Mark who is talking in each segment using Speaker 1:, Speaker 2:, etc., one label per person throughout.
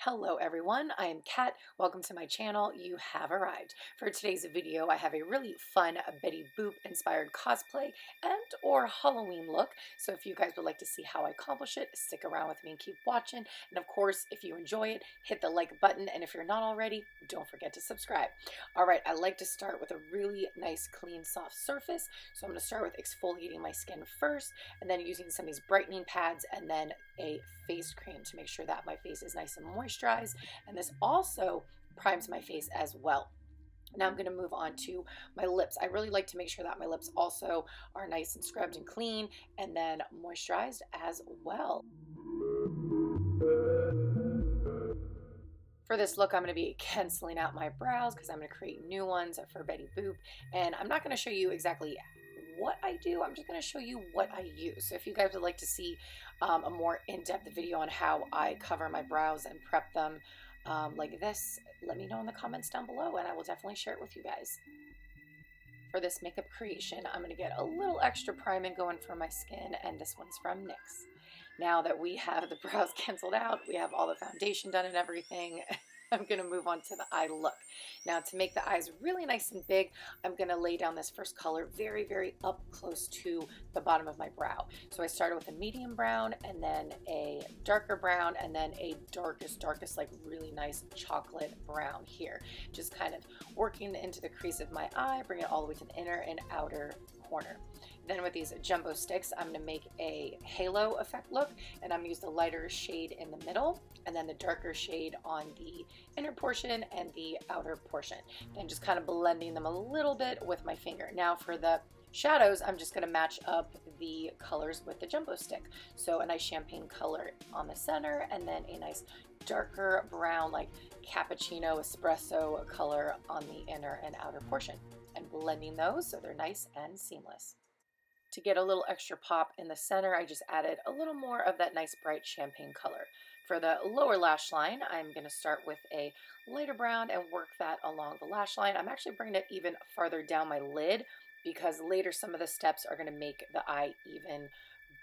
Speaker 1: Hello everyone, I am Kat. Welcome to my channel. You have arrived. For today's video, I have a really fun Betty Boop inspired cosplay and or Halloween look. So if you guys would like to see how I accomplish it, stick around with me and keep watching. And of course, if you enjoy it, hit the like button. And if you're not already, don't forget to subscribe. All right, I like to start with a really nice, clean, soft surface. So I'm going to start with exfoliating my skin first, and then using some of these brightening pads, and then a face cream to make sure that my face is nice and moisturized, and this also primes my face as well. Now I'm going to move on to my lips. I really like to make sure that my lips also are nice and scrubbed and clean and then moisturized as well. For this look, I'm going to be canceling out my brows because I'm going to create new ones for Betty Boop, and I'm not going to show you exactly what I do. I'm just going to show you what I use. So if you guys would like to see a more in-depth video on how I cover my brows and prep them like this, let me know in the comments down below and I will definitely share it with you guys. For this makeup creation, I'm going to get a little extra priming going for my skin, and this one's from NYX. Now that we have the brows canceled out, we have all the foundation done and everything, I'm going to move on to the eye look. Now to make the eyes really nice and big, I'm going to lay down this first color very, very up close to the bottom of my brow. So I started with a medium brown, and then a darker brown, and then a darkest, like really nice chocolate brown here. Just kind of working into the crease of my eye, bring it all the way to the inner and outer corner. Then with these jumbo sticks, I'm going to make a halo effect look, and I'm going to use the lighter shade in the middle and then the darker shade on the inner portion and the outer portion, and just kind of blending them a little bit with my finger. Now for the shadows, I'm just going to match up the colors with the jumbo stick. So a nice champagne color on the center, and then a nice darker brown, like cappuccino espresso color on the inner and outer portion, and blending those so they're nice and seamless. To get a little extra pop in the center, I just added a little more of that nice bright champagne color. For the lower lash line, I'm going to start with a lighter brown and work that along the lash line. I'm actually bringing it even farther down my lid because later some of the steps are going to make the eye even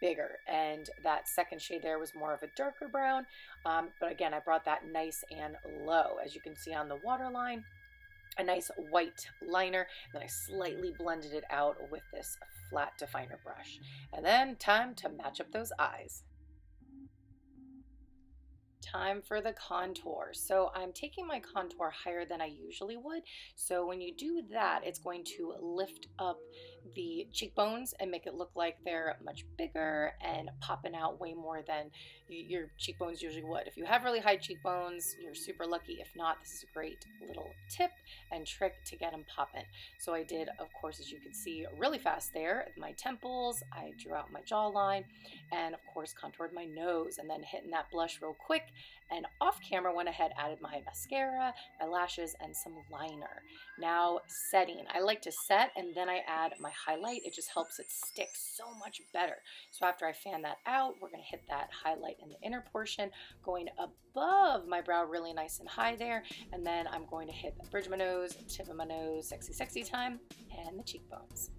Speaker 1: bigger, and that second shade there was more of a darker brown, but again I brought that nice and low, as you can see on the waterline. A nice white liner, and then I slightly blended it out with this flat definer brush. And then time to match up those eyes. Time for the contour. So I'm taking my contour higher than I usually would. So when you do that, it's going to lift up the cheekbones and make it look like they're much bigger and popping out way more than your cheekbones usually would. If you have really high cheekbones, you're super lucky. If not, this is a great little tip and trick to get them popping. So I did, of course, as you can see really fast there, my temples, I drew out my jawline, and of course contoured my nose, and then hitting that blush real quick, and off camera went ahead, added my mascara, my lashes, and some liner. Now setting. I like to set and then I add my highlight. It just helps it stick so much better. So after I fan that out, we're going to hit that highlight in the inner portion, going above my brow really nice and high there, and then I'm going to hit the bridge of my nose, tip of my nose, sexy time, and the cheekbones.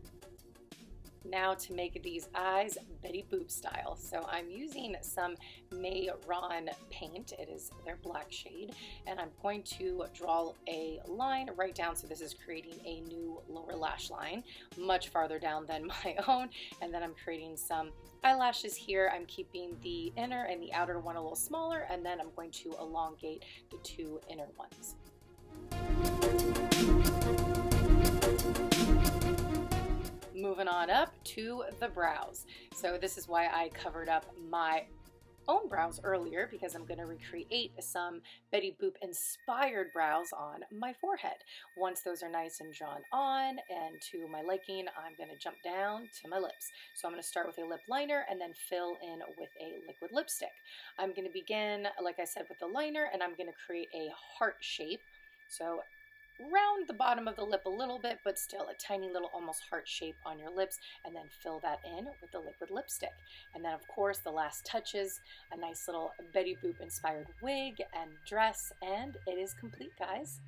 Speaker 1: Now to make these eyes Betty Boop style. So I'm using some Mayron paint. It is their black shade, and I'm going to draw a line right down. So this is creating a new lower lash line, much farther down than my own. And then I'm creating some eyelashes here. I'm keeping the inner and the outer one a little smaller, and then I'm going to elongate the two inner ones. Moving on up to the brows. So this is why I covered up my own brows earlier, because I'm going to recreate some Betty Boop inspired brows on my forehead. Once those are nice and drawn on and to my liking, I'm going to jump down to my lips. So I'm going to start with a lip liner and then fill in with a liquid lipstick. I'm going to begin, like I said, with the liner, and I'm going to create a heart shape. So round the bottom of the lip a little bit, but still a tiny little almost heart shape on your lips, and then fill that in with the liquid lipstick. And then of course the last touches, a nice little Betty Boop inspired wig and dress, and it is complete, guys.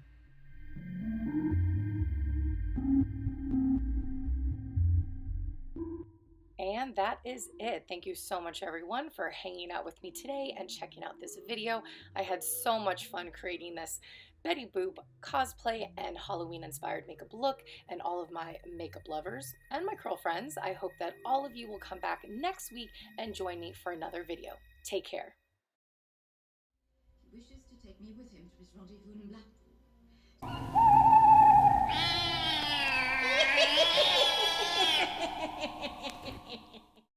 Speaker 1: And And that is it. Thank you so much, everyone, for hanging out with me today and checking out this video. I had so much fun creating this Betty Boop cosplay and Halloween inspired makeup look, and all of my makeup lovers and my curl friends. I hope that all of you will come back next week and join me for another video. Take care.
Speaker 2: He wishes to take me with him to his rendezvous in Blah.